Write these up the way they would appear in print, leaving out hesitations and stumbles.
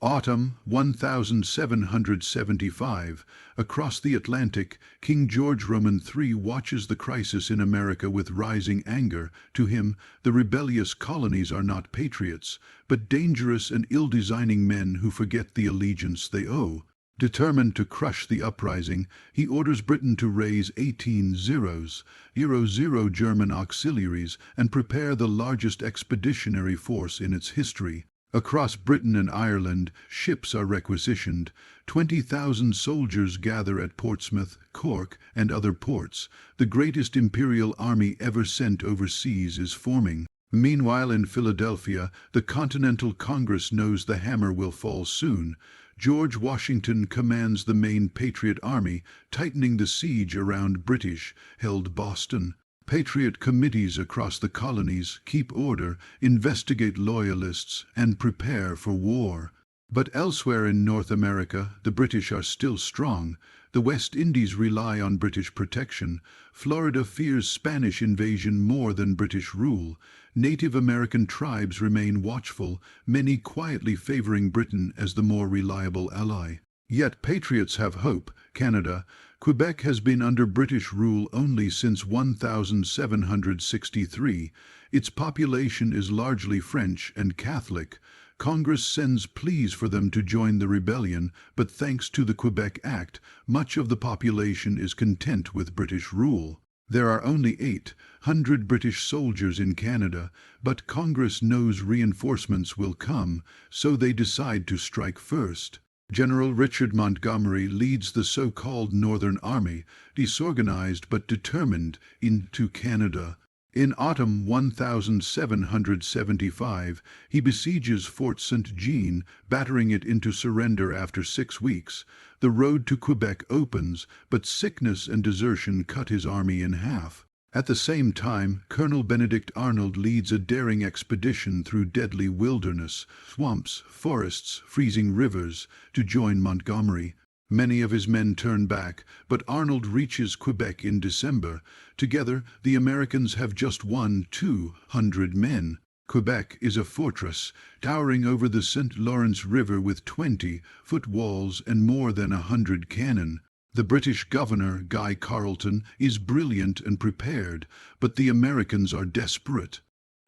Autumn 1775. Across the Atlantic, King George Roman III watches the crisis in America with rising anger. To him, the rebellious colonies are not patriots, but dangerous and ill-designing men who forget the allegiance they owe. Determined to crush the uprising, he orders Britain to raise 18,000 German auxiliaries and prepare the largest expeditionary force in its history. Across Britain and Ireland, ships are requisitioned. 20,000 soldiers gather at Portsmouth, Cork, and other ports. The greatest imperial army ever sent overseas is forming. Meanwhile, in Philadelphia, the Continental Congress knows the hammer will fall soon. George Washington commands the main Patriot Army, tightening the siege around British-held Boston. Patriot committees across the colonies keep order, investigate loyalists, and prepare for war. But elsewhere in North America, the British are still strong. The West Indies rely on British protection. Florida fears Spanish invasion more than British rule. Native American tribes remain watchful, many quietly favoring Britain as the more reliable ally. Yet patriots have hope. Canada, Quebec has been under British rule only since 1763. Its population is largely French and Catholic. Congress sends pleas for them to join the rebellion, but thanks to the Quebec Act, much of the population is content with British rule. There are only 800 British soldiers in Canada, but Congress knows reinforcements will come, so they decide to strike first. General Richard Montgomery leads the so-called Northern Army, disorganized but determined, into Canada. In autumn 1775, he besieges Fort St. Jean, battering it into surrender after 6 weeks. The road to Quebec opens, but sickness and desertion cut his army in half. At the same time, Colonel Benedict Arnold leads a daring expedition through deadly wilderness, swamps, forests, freezing rivers, to join Montgomery. Many of his men turn back, but Arnold reaches Quebec in December. Together, the Americans have just 200 men. Quebec is a fortress, towering over the St. Lawrence River with 20-foot walls and more than 100 cannon. The British governor, Guy Carleton, is brilliant and prepared, but the Americans are desperate.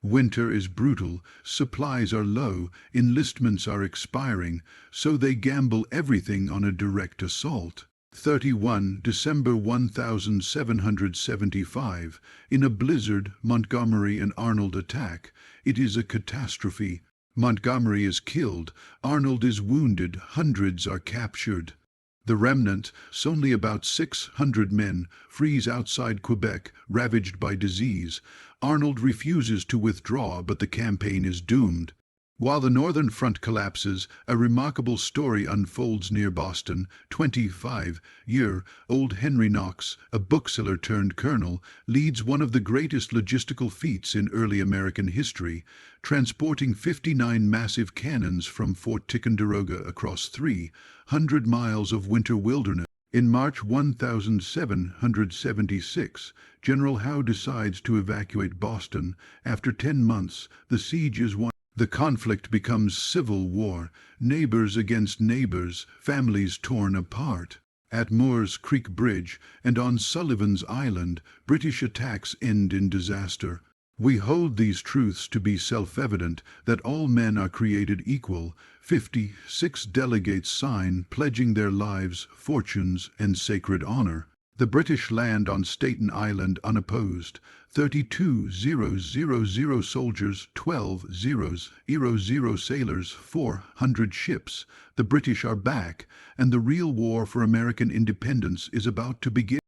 Winter is brutal, supplies are low, enlistments are expiring, so they gamble everything on a direct assault. 31 December 1775. In a blizzard, Montgomery and Arnold attack. It is a catastrophe. Montgomery is killed, Arnold is wounded, hundreds are captured. The remnant, only about 600 men, freeze outside Quebec, ravaged by disease. Arnold refuses to withdraw, but the campaign is doomed. While the Northern Front collapses, a remarkable story unfolds near Boston. 25-year-old Henry Knox, a bookseller turned colonel, leads one of the greatest logistical feats in early American history, transporting 59 massive cannons from Fort Ticonderoga across 300 miles of winter wilderness. In March 1776, General Howe decides to evacuate Boston. After 10 months, the siege is won. The conflict becomes civil war, neighbors against neighbors, families torn apart. At Moore's Creek Bridge and on Sullivan's Island, British attacks end in disaster. We hold these truths to be self-evident, that all men are created equal. 56 delegates sign, pledging their lives, fortunes, and sacred honor. The British land on Staten Island unopposed. 32,000 soldiers, 12,000 sailors, 400 ships. The British are back, and the real war for American independence is about to begin.